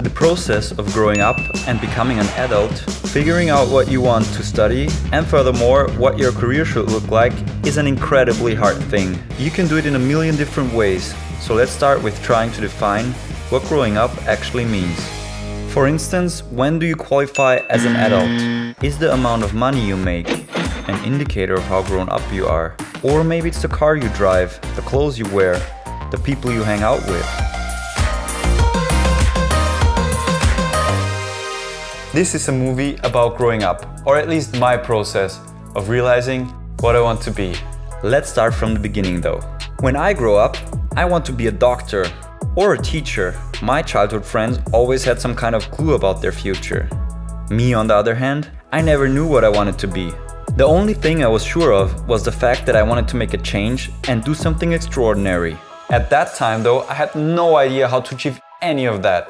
The process of growing up and becoming an adult, figuring out what you want to study, and furthermore, what your career should look like, is an incredibly hard thing. You can do it in a million different ways, so let's start with trying to define what growing up actually means. For instance, when do you qualify as an adult? Is the amount of money you make an indicator of how grown up you are? Or maybe it's the car you drive, the clothes you wear, the people you hang out with. This is a movie about growing up, or at least my process of realizing what I want to be. Let's start from the beginning though. When I grow up, I want to be a doctor or a teacher. My childhood friends always had some kind of clue about their future. Me, on the other hand, I never knew what I wanted to be. The only thing I was sure of was the fact that I wanted to make a change and do something extraordinary. At that time though, I had no idea how to achieve any of that.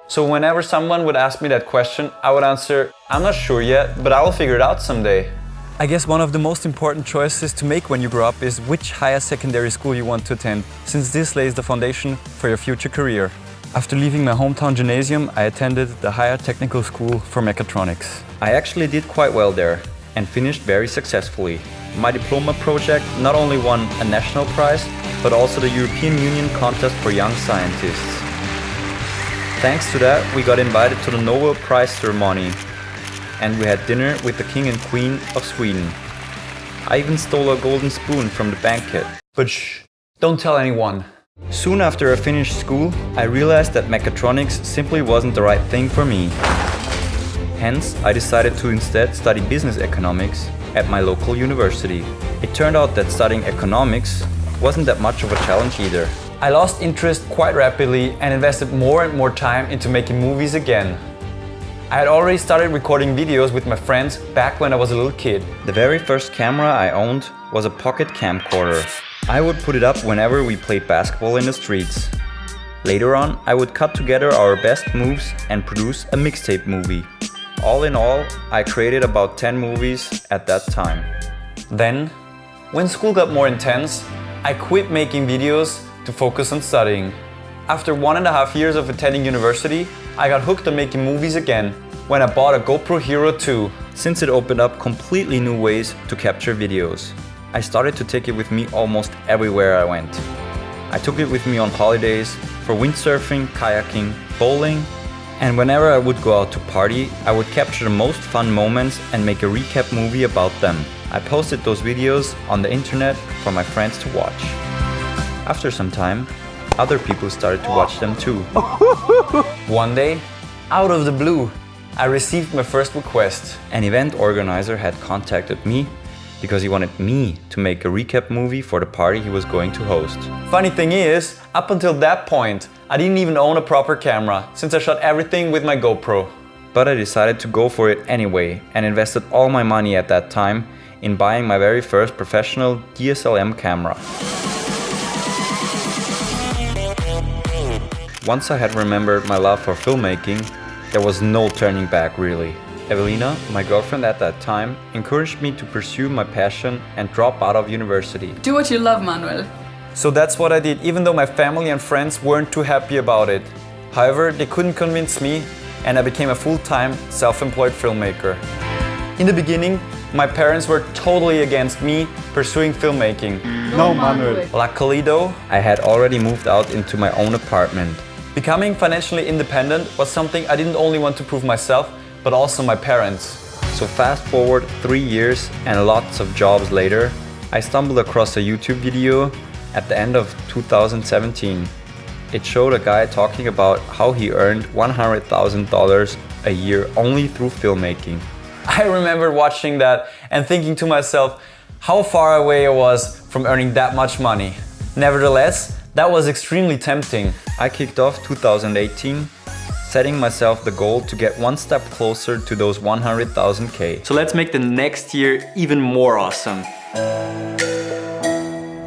So whenever someone would ask me that question, I would answer, I'm not sure yet, but I will figure it out someday. I guess one of the most important choices to make when you grow up is which higher secondary school you want to attend, since this lays the foundation for your future career. After leaving my hometown gymnasium, I attended the Higher Technical School for Mechatronics. I actually did quite well there and finished very successfully. My diploma project not only won a national prize, but also the European Union Contest for Young Scientists. Thanks to that, we got invited to the Nobel Prize ceremony, and we had dinner with the King and Queen of Sweden. I even stole a golden spoon from the banquet. But shh, don't tell anyone. Soon after I finished school, I realized that mechatronics simply wasn't the right thing for me. Hence, I decided to instead study business economics at my local university. It turned out that studying economics wasn't that much of a challenge either. I lost interest quite rapidly and invested more and more time into making movies again. I had already started recording videos with my friends back when I was a little kid. The very first camera I owned was a pocket camcorder. I would put it up whenever we played basketball in the streets. Later on, I would cut together our best moves and produce a mixtape movie. All in all, I created about 10 movies at that time. Then, when school got more intense, I quit making videos to focus on studying. After 1.5 years of attending university, I got hooked on making movies again when I bought a GoPro Hero 2, since it opened up completely new ways to capture videos. I started to take it with me almost everywhere I went. I took it with me on holidays, for windsurfing, kayaking, bowling, and whenever I would go out to party, I would capture the most fun moments and make a recap movie about them. I posted those videos on the internet for my friends to watch. After some time, other people started to watch them too. One day, out of the blue, I received my first request. An event organizer had contacted me because he wanted me to make a recap movie for the party he was going to host. Funny thing is, up until that point, I didn't even own a proper camera, since I shot everything with my GoPro. But I decided to go for it anyway and invested all my money at that time in buying my very first professional DSLM camera. Once I had remembered my love for filmmaking, there was no turning back really. Evelina, my girlfriend at that time, encouraged me to pursue my passion and drop out of university. Do what you love, Manuel. So that's what I did, even though my family and friends weren't too happy about it. However, they couldn't convince me, and I became a full-time, self-employed filmmaker. In the beginning, my parents were totally against me pursuing filmmaking. No, Manuel. Luckily though, I had already moved out into my own apartment. Becoming financially independent was something I didn't only want to prove myself, but also my parents. So fast forward 3 years and lots of jobs later, I stumbled across a YouTube video at the end of 2017. It showed a guy talking about how he earned $100,000 a year only through filmmaking. I remember watching that and thinking to myself how far away I was from earning that much money. Nevertheless, that was extremely tempting. I kicked off 2018, setting myself the goal to get one step closer to those 100,000K. So let's make the next year even more awesome.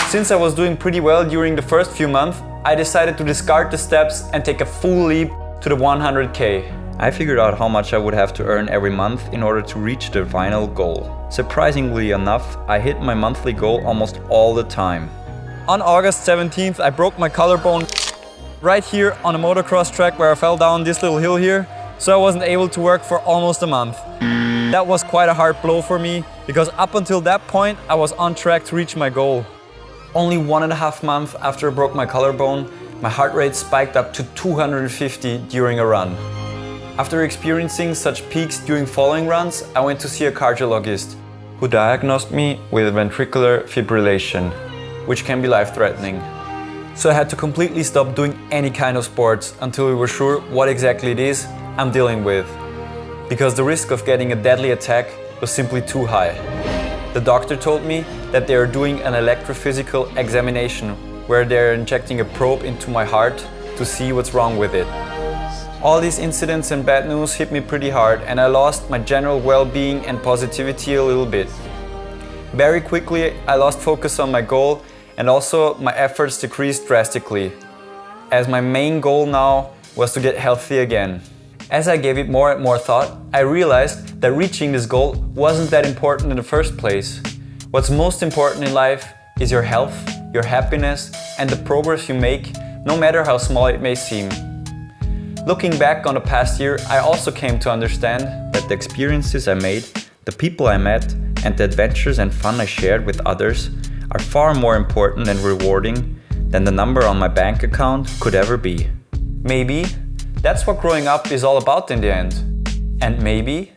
Since I was doing pretty well during the first few months, I decided to discard the steps and take a full leap to the 100K. I figured out how much I would have to earn every month in order to reach the final goal. Surprisingly enough, I hit my monthly goal almost all the time. On August 17th, I broke my collarbone right here on a motocross track where I fell down this little hill here, so I wasn't able to work for almost a month. That was quite a hard blow for me, because up until that point I was on track to reach my goal. Only 1.5 months after I broke my collarbone, my heart rate spiked up to 250 during a run. After experiencing such peaks during following runs, I went to see a cardiologist who diagnosed me with ventricular fibrillation, which can be life-threatening. So I had to completely stop doing any kind of sports until we were sure what exactly it is I'm dealing with, because the risk of getting a deadly attack was simply too high. The doctor told me that they are doing an electrophysical examination where they're injecting a probe into my heart to see what's wrong with it. All these incidents and bad news hit me pretty hard, and I lost my general well-being and positivity a little bit. Very quickly I lost focus on my goal, and also my efforts decreased drastically, as my main goal now was to get healthy again. As I gave it more and more thought, I realized that reaching this goal wasn't that important in the first place. What's most important in life is your health, your happiness, and the progress you make, no matter how small it may seem. Looking back on the past year, I also came to understand that the experiences I made, the people I met, and the adventures and fun I shared with others are far more important and rewarding than the number on my bank account could ever be. Maybe that's what growing up is all about in the end. And maybe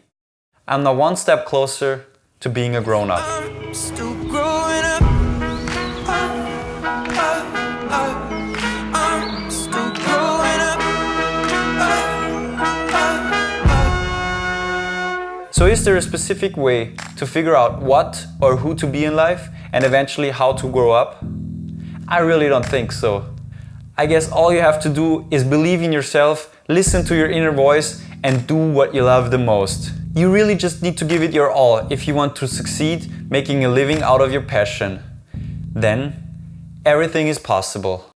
I'm now one step closer to being a grown-up. I'm still growing up. I'm still growing up. So is there a specific way to figure out what or who to be in life and eventually how to grow up? I really don't think so. I guess all you have to do is believe in yourself, listen to your inner voice, and do what you love the most. You really just need to give it your all if you want to succeed making a living out of your passion. Then everything is possible.